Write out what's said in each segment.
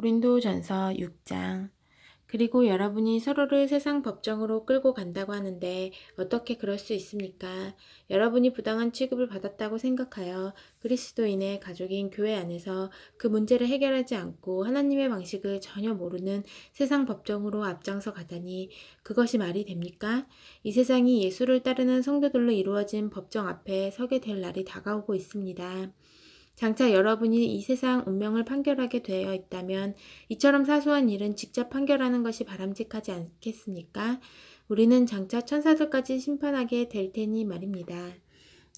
고린도전서 6장. 그리고 여러분이 서로를 세상 법정으로 끌고 간다고 하는데 어떻게 그럴 수 있습니까? 여러분이 부당한 취급을 받았다고 생각하여 그리스도인의 가족인 교회 안에서 그 문제를 해결하지 않고 하나님의 방식을 전혀 모르는 세상 법정으로 앞장서 가다니 그것이 말이 됩니까? 이 세상이 예수를 따르는 성도들로 이루어진 법정 앞에 서게 될 날이 다가오고 있습니다. 장차 여러분이 이 세상 운명을 판결하게 되어 있다면 이처럼 사소한 일은 직접 판결하는 것이 바람직하지 않겠습니까? 우리는 장차 천사들까지 심판하게 될 테니 말입니다.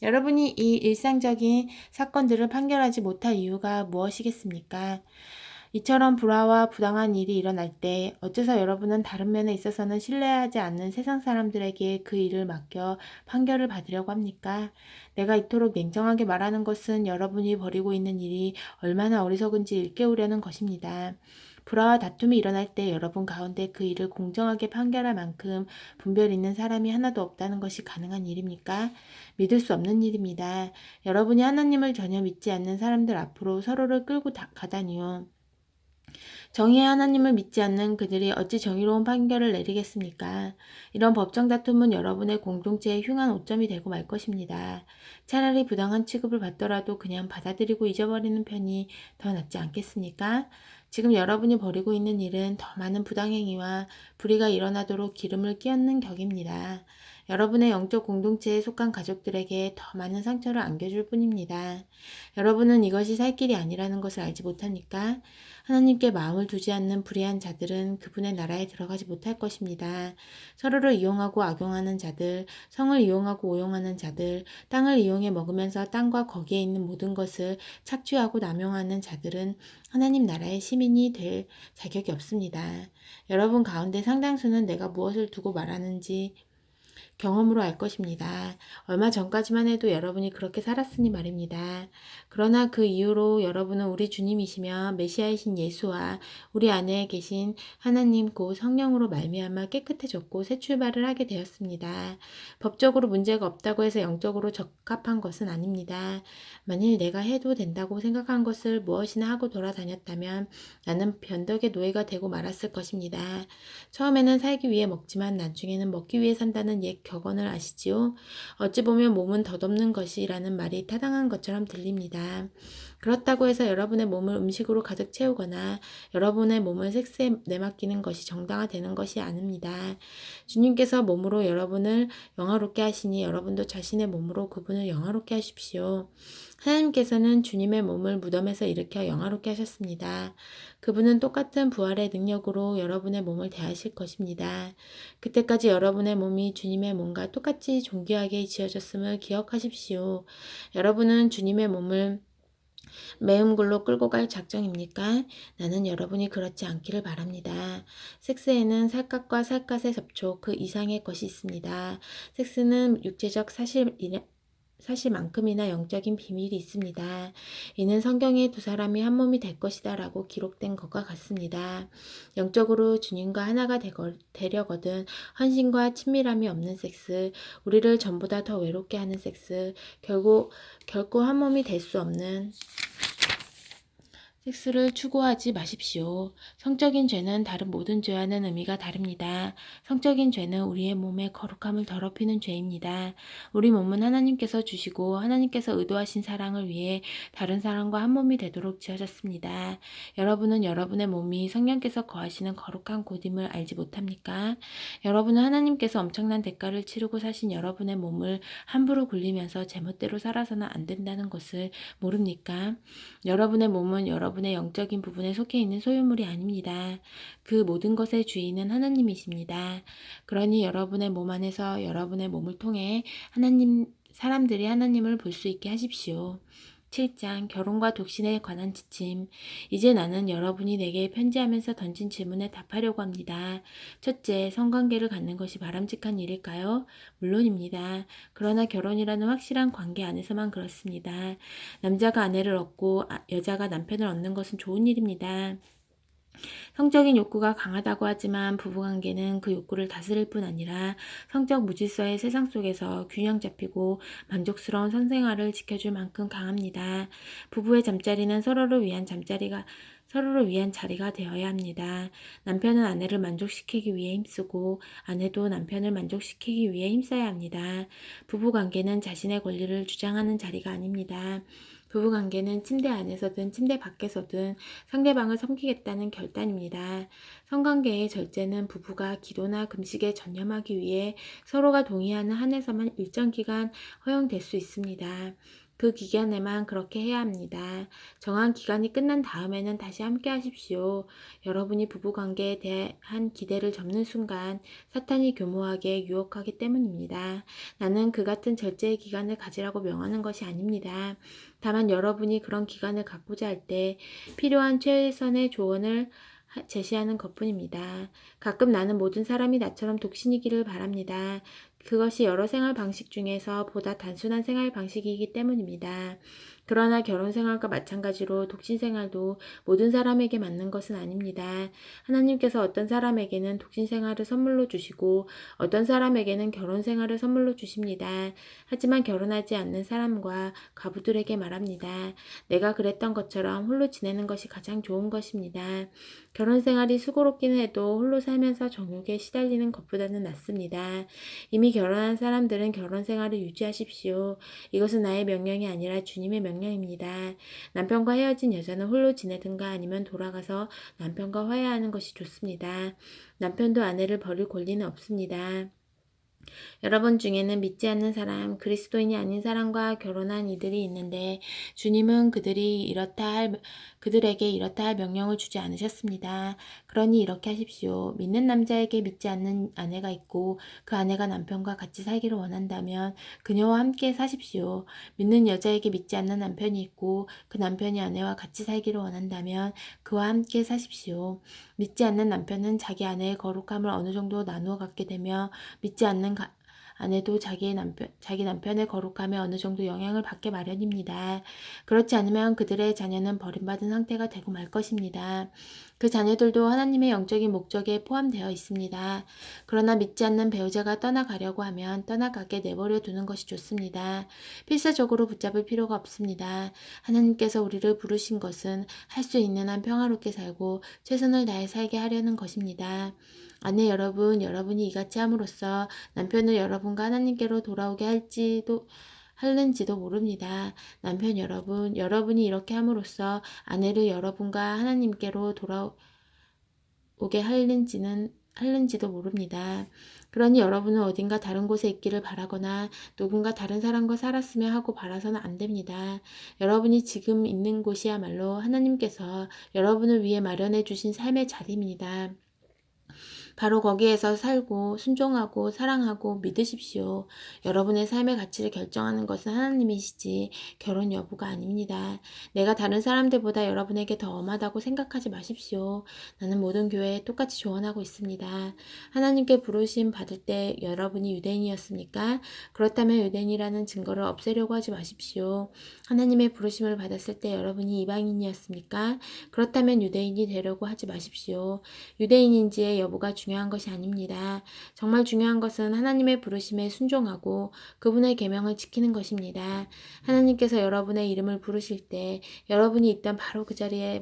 여러분이 이 일상적인 사건들을 판결하지 못할 이유가 무엇이겠습니까? 이처럼 불화와 부당한 일이 일어날 때 어째서 여러분은 다른 면에 있어서는 신뢰하지 않는 세상 사람들에게 그 일을 맡겨 판결을 받으려고 합니까? 내가 이토록 냉정하게 말하는 것은 여러분이 벌이고 있는 일이 얼마나 어리석은지 일깨우려는 것입니다. 불화와 다툼이 일어날 때 여러분 가운데 그 일을 공정하게 판결할 만큼 분별 있는 사람이 하나도 없다는 것이 가능한 일입니까? 믿을 수 없는 일입니다. 여러분이 하나님을 전혀 믿지 않는 사람들 앞으로 서로를 끌고 가다니요. 정의의 하나님을 믿지 않는 그들이 어찌 정의로운 판결을 내리겠습니까? 이런 법정 다툼은 여러분의 공동체의 흉한 오점이 되고 말 것입니다. 차라리 부당한 취급을 받더라도 그냥 받아들이고 잊어버리는 편이 더 낫지 않겠습니까? 지금 여러분이 벌이고 있는 일은 더 많은 부당행위와 불의가 일어나도록 기름을 끼얹는 격입니다. 여러분의 영적 공동체에 속한 가족들에게 더 많은 상처를 안겨줄 뿐입니다. 여러분은 이것이 살 길이 아니라는 것을 알지 못합니까? 하나님께 마음을 두지 않는 불의한 자들은 그분의 나라에 들어가지 못할 것입니다. 서로를 이용하고 악용하는 자들, 성을 이용하고 오용하는 자들, 땅을 이용해 먹으면서 땅과 거기에 있는 모든 것을 착취하고 남용하는 자들은 하나님 나라의 시민이 될 자격이 없습니다. 여러분 가운데 상당수는 내가 무엇을 두고 말하는지 경험으로 알 것입니다. 얼마 전까지만 해도 여러분이 그렇게 살았으니 말입니다. 그러나 그 이후로 여러분은 우리 주님이시며 메시아이신 예수와 우리 안에 계신 하나님 곧 성령으로 말미암아 깨끗해졌고 새 출발을 하게 되었습니다. 법적으로 문제가 없다고 해서 영적으로 적합한 것은 아닙니다. 만일 내가 해도 된다고 생각한 것을 무엇이나 하고 돌아다녔다면 나는 변덕의 노예가 되고 말았을 것입니다. 처음에는 살기 위해 먹지만 나중에는 먹기 위해 산다는 옛 격언을 아시지요? 어찌 보면 몸은 덧없는 것이라는 말이 타당한 것처럼 들립니다. 그렇다고 해서 여러분의 몸을 음식으로 가득 채우거나 여러분의 몸을 섹스에 내맡기는 것이 정당화되는 것이 아닙니다. 주님께서 몸으로 여러분을 영화롭게 하시니 여러분도 자신의 몸으로 그분을 영화롭게 하십시오. 하나님께서는 주님의 몸을 무덤에서 일으켜 영화롭게 하셨습니다. 그분은 똑같은 부활의 능력으로 여러분의 몸을 대하실 것입니다. 그때까지 여러분의 몸이 주님의 몸과 똑같이 존귀하게 지어졌음을 기억하십시오. 여러분은 주님의 몸을 매운 굴로 끌고 갈 작정입니까? 나는 여러분이 그렇지 않기를 바랍니다. 섹스에는 살갗과 살갗의 접촉 그 이상의 것이 있습니다. 섹스는 육체적 사실만큼이나 영적인 비밀이 있습니다. 이는 성경에 두 사람이 한 몸이 될 것이다 라고 기록된 것과 같습니다. 영적으로 주님과 하나가 되려거든 헌신과 친밀함이 없는 섹스, 우리를 전보다 더 외롭게 하는 섹스, 결코 한 몸이 될 수 없는 섹스를 추구하지 마십시오. 성적인 죄는 다른 모든 죄와는 의미가 다릅니다. 성적인 죄는 우리의 몸의 거룩함을 더럽히는 죄입니다. 우리 몸은 하나님께서 주시고 하나님께서 의도하신 사랑을 위해 다른 사람과 한 몸이 되도록 지어졌습니다. 여러분은 여러분의 몸이 성령께서 거하시는 거룩한 곳임을 알지 못합니까? 여러분은 하나님께서 엄청난 대가를 치르고 사신 여러분의 몸을 함부로 굴리면서 제멋대로 살아서는 안 된다는 것을 모릅니까? 여러분의 몸은 여러분의 영적인 부분에 속해 있는 소유물이 아닙니다. 그 모든 것의 주인은 하나님이십니다. 그러니 여러분의 몸 안에서 여러분의 몸을 통해 사람들이 하나님을 볼 수 있게 하십시오. 7장 결혼과 독신에 관한 지침. 이제 나는 여러분이 내게 편지하면서 던진 질문에 답하려고 합니다. 첫째, 성관계를 갖는 것이 바람직한 일일까요? 물론입니다. 그러나 결혼이라는 확실한 관계 안에서만 그렇습니다. 남자가 아내를 얻고 여자가 남편을 얻는 것은 좋은 일입니다. 성적인 욕구가 강하다고 하지만 부부관계는 그 욕구를 다스릴 뿐 아니라 성적 무질서의 세상 속에서 균형 잡히고 만족스러운 성생활을 지켜줄 만큼 강합니다. 부부의 잠자리는 서로를 위한 서로를 위한 자리가 되어야 합니다. 남편은 아내를 만족시키기 위해 힘쓰고 아내도 남편을 만족시키기 위해 힘써야 합니다. 부부관계는 자신의 권리를 주장하는 자리가 아닙니다. 부부관계는 침대 안에서든 침대 밖에서든 상대방을 섬기겠다는 결단입니다. 성관계의 절제는 부부가 기도나 금식에 전념하기 위해 서로가 동의하는 한에서만 일정 기간 허용될 수 있습니다. 그 기간에만 그렇게 해야 합니다. 정한 기간이 끝난 다음에는 다시 함께 하십시오. 여러분이 부부관계에 대한 기대를 접는 순간 사탄이 교묘하게 유혹하기 때문입니다. 나는 그 같은 절제의 기간을 가지라고 명하는 것이 아닙니다. 다만 여러분이 그런 기간을 갖고자 할 때 필요한 최선의 조언을 제시하는 것뿐입니다. 가끔 나는 모든 사람이 나처럼 독신이기를 바랍니다. 그것이 여러 생활 방식 중에서 보다 단순한 생활 방식이기 때문입니다. 그러나 결혼 생활과 마찬가지로 독신 생활도 모든 사람에게 맞는 것은 아닙니다. 하나님께서 어떤 사람에게는 독신 생활을 선물로 주시고 어떤 사람에게는 결혼 생활을 선물로 주십니다. 하지만 결혼하지 않는 사람과 과부들에게 말합니다. 내가 그랬던 것처럼 홀로 지내는 것이 가장 좋은 것입니다. 결혼 생활이 수고롭긴 해도 홀로 살면서 정욕에 시달리는 것보다는 낫습니다. 이미 결혼한 사람들은 결혼 생활을 유지하십시오. 이것은 나의 명령이 아니라 주님의 명령입니다. 남편과 헤어진 여자는 홀로 지내든가 아니면 돌아가서 남편과 화해하는 것이 좋습니다. 남편도 아내를 버릴 권리는 없습니다. 여러분 중에는 믿지 않는 사람, 그리스도인이 아닌 사람과 결혼한 이들이 있는데 주님은 그들에게 이렇다 할 명령을 주지 않으셨습니다. 그러니 이렇게 하십시오. 믿는 남자에게 믿지 않는 아내가 있고 그 아내가 남편과 같이 살기를 원한다면 그녀와 함께 사십시오. 믿는 여자에게 믿지 않는 남편이 있고 그 남편이 아내와 같이 살기를 원한다면 그와 함께 사십시오. 믿지 않는 남편은 자기 아내의 거룩함을 어느 정도 나누어 갖게 되며 믿지 않는 아내도 자기 남편의 거룩함에 어느 정도 영향을 받게 마련입니다. 그렇지 않으면 그들의 자녀는 버림받은 상태가 되고 말 것입니다. 그 자녀들도 하나님의 영적인 목적에 포함되어 있습니다. 그러나 믿지 않는 배우자가 떠나가려고 하면 떠나가게 내버려 두는 것이 좋습니다. 필사적으로 붙잡을 필요가 없습니다. 하나님께서 우리를 부르신 것은 할 수 있는 한 평화롭게 살고 최선을 다해 살게 하려는 것입니다. 아내 여러분, 여러분이 이같이 함으로써 남편을 여러분과 하나님께로 돌아오게 하는지도 모릅니다. 남편 여러분, 여러분이 이렇게 함으로써 아내를 여러분과 하나님께로 돌아오게 하는지도 모릅니다. 그러니 여러분은 어딘가 다른 곳에 있기를 바라거나 누군가 다른 사람과 살았으면 하고 바라서는 안 됩니다. 여러분이 지금 있는 곳이야말로 하나님께서 여러분을 위해 마련해 주신 삶의 자리입니다. 바로 거기에서 살고 순종하고 사랑하고 믿으십시오. 여러분의 삶의 가치를 결정하는 것은 하나님이시지 결혼 여부가 아닙니다. 내가 다른 사람들보다 여러분에게 더 엄하다고 생각하지 마십시오. 나는 모든 교회에 똑같이 조언하고 있습니다. 하나님께 부르심 받을 때 여러분이 유대인이었습니까? 그렇다면 유대인이라는 증거를 없애려고 하지 마십시오. 하나님의 부르심을 받았을 때 여러분이 이방인이었습니까? 그렇다면 유대인이 되려고 하지 마십시오. 유대인인지의 여부가 중요한 것이 아닙니다. 정말 중요한 것은 하나님의 부르심에 순종하고 그분의 계명을 지키는 것입니다. 하나님께서 여러분의 이름을 부르실 때 여러분이 있던 바로 그 자리에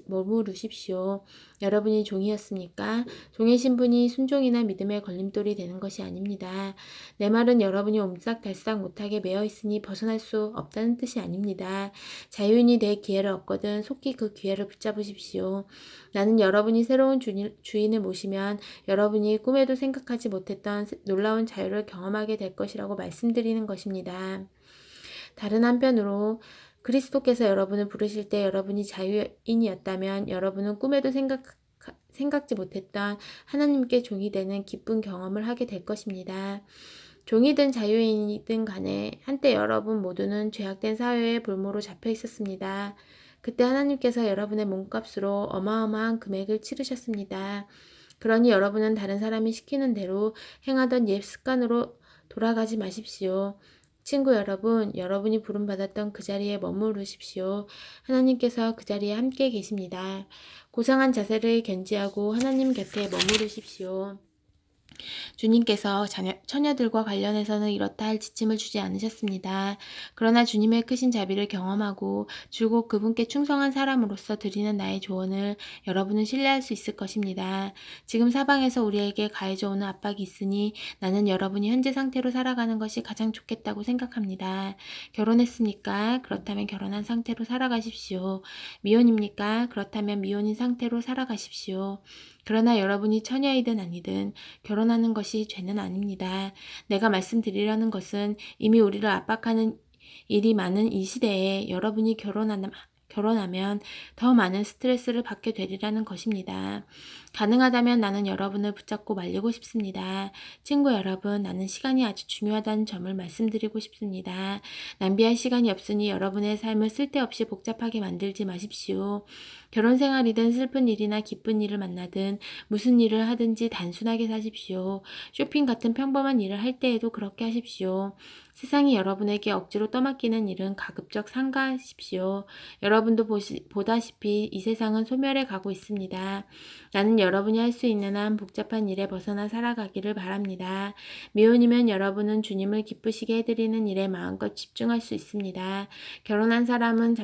머무르십시오. 여러분이 종이었습니까? 종의 신분이 순종이나 믿음의 걸림돌이 되는 것이 아닙니다. 내 말은 여러분이 옴싹달싹 못하게 매여 있으니 벗어날 수 없다는 뜻이 아닙니다. 자유인이 될 기회를 얻거든 속히 그 기회를 붙잡으십시오. 나는 여러분이 새로운 주인을 모시면 여러분이 꿈에도 생각하지 못했던 놀라운 자유를 경험하게 될 것이라고 말씀드리는 것입니다. 다른 한편으로 그리스도께서 여러분을 부르실 때 여러분이 자유인이었다면 여러분은 꿈에도 생각지 못했던 하나님께 종이 되는 기쁜 경험을 하게 될 것입니다. 종이든 자유인이든 간에 한때 여러분 모두는 죄악된 사회의 볼모로 잡혀 있었습니다. 그때 하나님께서 여러분의 몸값으로 어마어마한 금액을 치르셨습니다. 그러니 여러분은 다른 사람이 시키는 대로 행하던 옛 습관으로 돌아가지 마십시오. 친구 여러분, 여러분이 부름받았던 그 자리에 머무르십시오. 하나님께서 그 자리에 함께 계십니다. 고상한 자세를 견지하고 하나님 곁에 머무르십시오. 주님께서 처녀들과 관련해서는 이렇다 할 지침을 주지 않으셨습니다. 그러나 주님의 크신 자비를 경험하고 줄곧 그분께 충성한 사람으로서 드리는 나의 조언을 여러분은 신뢰할 수 있을 것입니다. 지금 사방에서 우리에게 가해져 오는 압박이 있으니 나는 여러분이 현재 상태로 살아가는 것이 가장 좋겠다고 생각합니다. 결혼했습니까? 그렇다면 결혼한 상태로 살아가십시오. 미혼입니까? 그렇다면 미혼인 상태로 살아가십시오. 그러나 여러분이 처녀이든 아니든 결혼하는 것이 죄는 아닙니다. 내가 말씀드리려는 것은 이미 우리를 압박하는 일이 많은 이 시대에 여러분이 결혼하면 더 많은 스트레스를 받게 되리라는 것입니다. 가능하다면 나는 여러분을 붙잡고 말리고 싶습니다. 친구 여러분, 나는 시간이 아주 중요하다는 점을 말씀드리고 싶습니다. 낭비할 시간이 없으니 여러분의 삶을 쓸데없이 복잡하게 만들지 마십시오. 결혼 생활이든 슬픈 일이나 기쁜 일을 만나든 무슨 일을 하든지 단순하게 사십시오. 쇼핑 같은 평범한 일을 할 때에도 그렇게 하십시오. 세상이 여러분에게 억지로 떠맡기는 일은 가급적 삼가하십시오. 여러분도 보다시피 이 세상은 소멸해 가고 있습니다. 나는 여러분이 할 수 있는 한 복잡한 일에 벗어나 살아가기를 바랍니다. 미혼이면 여러분은 주님을 기쁘시게 해드리는 일에 마음껏 집중할 수 있습니다. 결혼한 사람은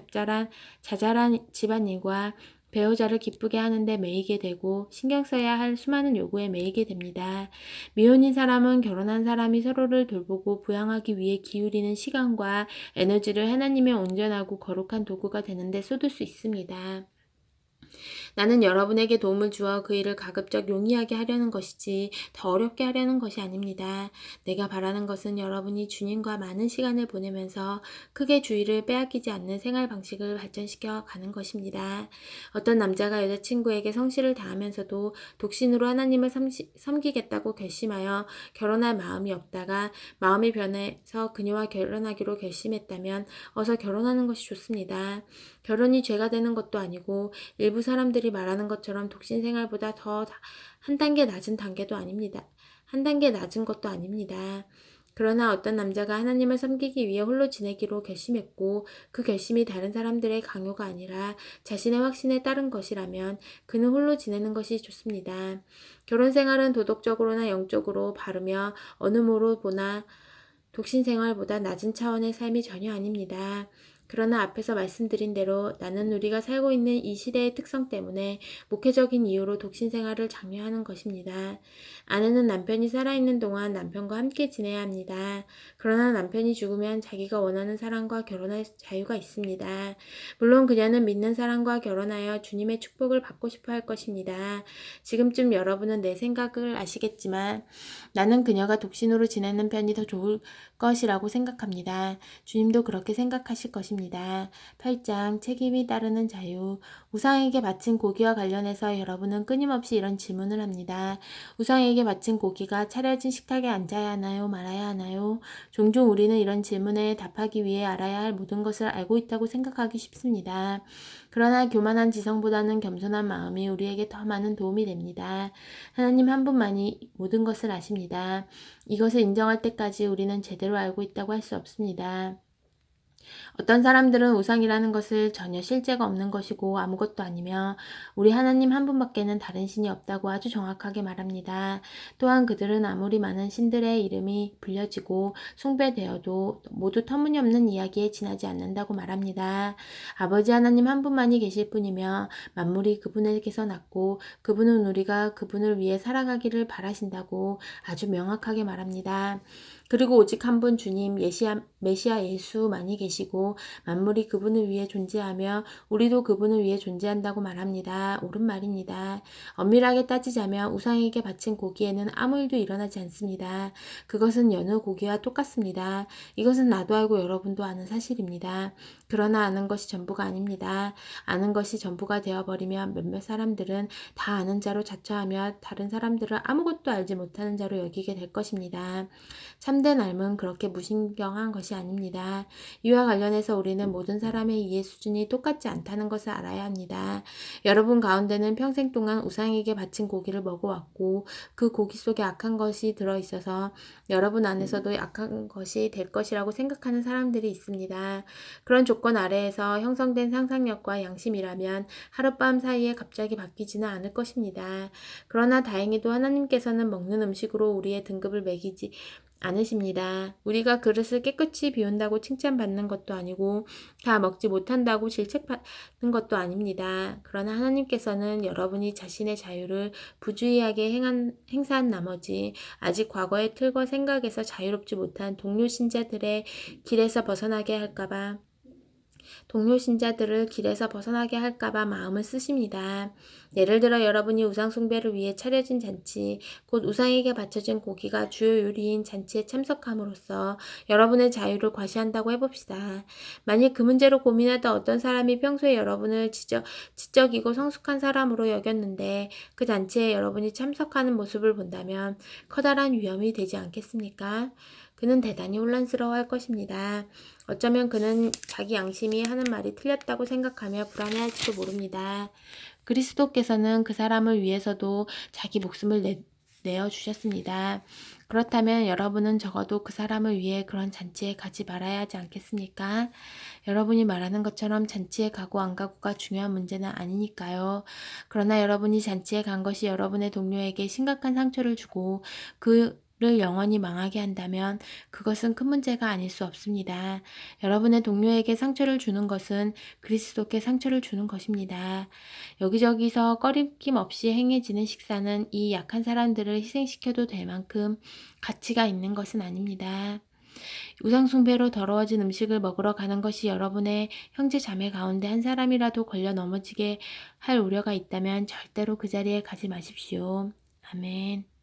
자잘한 집안일과 배우자를 기쁘게 하는데 매이게 되고 신경 써야 할 수많은 요구에 매이게 됩니다. 미혼인 사람은 결혼한 사람이 서로를 돌보고 부양하기 위해 기울이는 시간과 에너지를 하나님의 온전하고 거룩한 도구가 되는데 쏟을 수 있습니다. 나는 여러분에게 도움을 주어 그 일을 가급적 용이하게 하려는 것이지 더 어렵게 하려는 것이 아닙니다. 내가 바라는 것은 여러분이 주님과 많은 시간을 보내면서 크게 주의를 빼앗기지 않는 생활 방식을 발전시켜 가는 것입니다. 어떤 남자가 여자친구에게 성실을 다하면서도 독신으로 하나님을 섬기겠다고 결심하여 결혼할 마음이 없다가 마음이 변해서 그녀와 결혼하기로 결심했다면 어서 결혼하는 것이 좋습니다. 결혼이 죄가 되는 것도 아니고 일부 사람들이 말하는 것처럼 독신 생활보다 더 한 단계 낮은 단계도 아닙니다. 한 단계 낮은 것도 아닙니다. 그러나 어떤 남자가 하나님을 섬기기 위해 홀로 지내기로 결심했고 그 결심이 다른 사람들의 강요가 아니라 자신의 확신에 따른 것이라면 그는 홀로 지내는 것이 좋습니다. 결혼 생활은 도덕적으로나 영적으로 바르며 어느 모로 보나 독신 생활보다 낮은 차원의 삶이 전혀 아닙니다. 그러나 앞에서 말씀드린 대로 나는 우리가 살고 있는 이 시대의 특성 때문에 목회적인 이유로 독신 생활을 장려하는 것입니다. 아내는 남편이 살아있는 동안 남편과 함께 지내야 합니다. 그러나 남편이 죽으면 자기가 원하는 사람과 결혼할 자유가 있습니다. 물론 그녀는 믿는 사람과 결혼하여 주님의 축복을 받고 싶어 할 것입니다. 지금쯤 여러분은 내 생각을 아시겠지만 나는 그녀가 독신으로 지내는 편이 더 좋을 것이라고 생각합니다. 주님도 그렇게 생각하실 것입니다. 8장 책임이 따르는 자유. 우상에게 바친 고기와 관련해서 여러분은 끊임없이 이런 질문을 합니다. 우상에게 바친 고기가 차려진 식탁에 앉아야 하나요? 말아야 하나요? 종종 우리는 이런 질문에 답하기 위해 알아야 할 모든 것을 알고 있다고 생각하기 쉽습니다. 그러나 교만한 지성보다는 겸손한 마음이 우리에게 더 많은 도움이 됩니다. 하나님 한 분만이 모든 것을 아십니다. 이것을 인정할 때까지 우리는 제대로 알고 있다고 할 수 없습니다. 어떤 사람들은 우상이라는 것을 전혀 실제가 없는 것이고 아무것도 아니며 우리 하나님 한 분밖에는 다른 신이 없다고 아주 정확하게 말합니다. 또한 그들은 아무리 많은 신들의 이름이 불려지고 숭배되어도 모두 터무니없는 이야기에 지나지 않는다고 말합니다. 아버지 하나님 한 분만이 계실 뿐이며 만물이 그분에게서 났고 그분은 우리가 그분을 위해 살아가기를 바라신다고 아주 명확하게 말합니다. 그리고 오직 한 분 주님 메시아 예수만이 계시고 만물이 그분을 위해 존재하며 우리도 그분을 위해 존재한다고 말합니다. 옳은 말입니다. 엄밀하게 따지자면 우상에게 바친 고기에는 아무 일도 일어나지 않습니다. 그것은 여느 고기와 똑같습니다. 이것은 나도 알고 여러분도 아는 사실입니다. 그러나 아는 것이 전부가 아닙니다. 아는 것이 전부가 되어버리면 몇몇 사람들은 다 아는 자로 자처하며 다른 사람들을 아무것도 알지 못하는 자로 여기게 될 것입니다. 참된 삶은 그렇게 무신경한 것이 아닙니다. 이와 관련해서 우리는 모든 사람의 이해 수준이 똑같지 않다는 것을 알아야 합니다. 여러분 가운데는 평생 동안 우상에게 바친 고기를 먹어왔고 그 고기 속에 악한 것이 들어있어서 여러분 안에서도 악한 것이 될 것이라고 생각하는 사람들이 있습니다. 그런 조건 아래에서 형성된 상상력과 양심이라면 하룻밤 사이에 갑자기 바뀌지는 않을 것입니다. 그러나 다행히도 하나님께서는 먹는 음식으로 우리의 등급을 매기지 않으십니다. 우리가 그릇을 깨끗이 비운다고 칭찬받는 것도 아니고 다 먹지 못한다고 질책받는 것도 아닙니다. 그러나 하나님께서는 여러분이 자신의 자유를 부주의하게 행사한 나머지 아직 과거의 틀과 생각에서 자유롭지 못한 동료 신자들을 길에서 벗어나게 할까봐 마음을 쓰십니다. 예를 들어 여러분이 우상 숭배를 위해 차려진 잔치, 곧 우상에게 바쳐진 고기가 주요 요리인 잔치에 참석함으로써 여러분의 자유를 과시한다고 해봅시다. 만일 그 문제로 고민하던 어떤 사람이 평소에 여러분을 지적이고 성숙한 사람으로 여겼는데 그 잔치에 여러분이 참석하는 모습을 본다면 커다란 위험이 되지 않겠습니까? 그는 대단히 혼란스러워할 것입니다. 어쩌면 그는 자기 양심이 하는 말이 틀렸다고 생각하며 불안해할지도 모릅니다. 그리스도께서는 그 사람을 위해서도 자기 목숨을 내어주셨습니다. 그렇다면 여러분은 적어도 그 사람을 위해 그런 잔치에 가지 말아야 하지 않겠습니까? 여러분이 말하는 것처럼 잔치에 가고 안 가고가 중요한 문제는 아니니까요. 그러나 여러분이 잔치에 간 것이 여러분의 동료에게 심각한 상처를 주고 그를 영원히 망하게 한다면 그것은 큰 문제가 아닐 수 없습니다. 여러분의 동료에게 상처를 주는 것은 그리스도께 상처를 주는 것입니다. 여기저기서 꺼림낌 없이 행해지는 식사는 이 약한 사람들을 희생시켜도 될 만큼 가치가 있는 것은 아닙니다. 우상숭배로 더러워진 음식을 먹으러 가는 것이 여러분의 형제 자매 가운데 한 사람이라도 걸려 넘어지게 할 우려가 있다면 절대로 그 자리에 가지 마십시오. 아멘.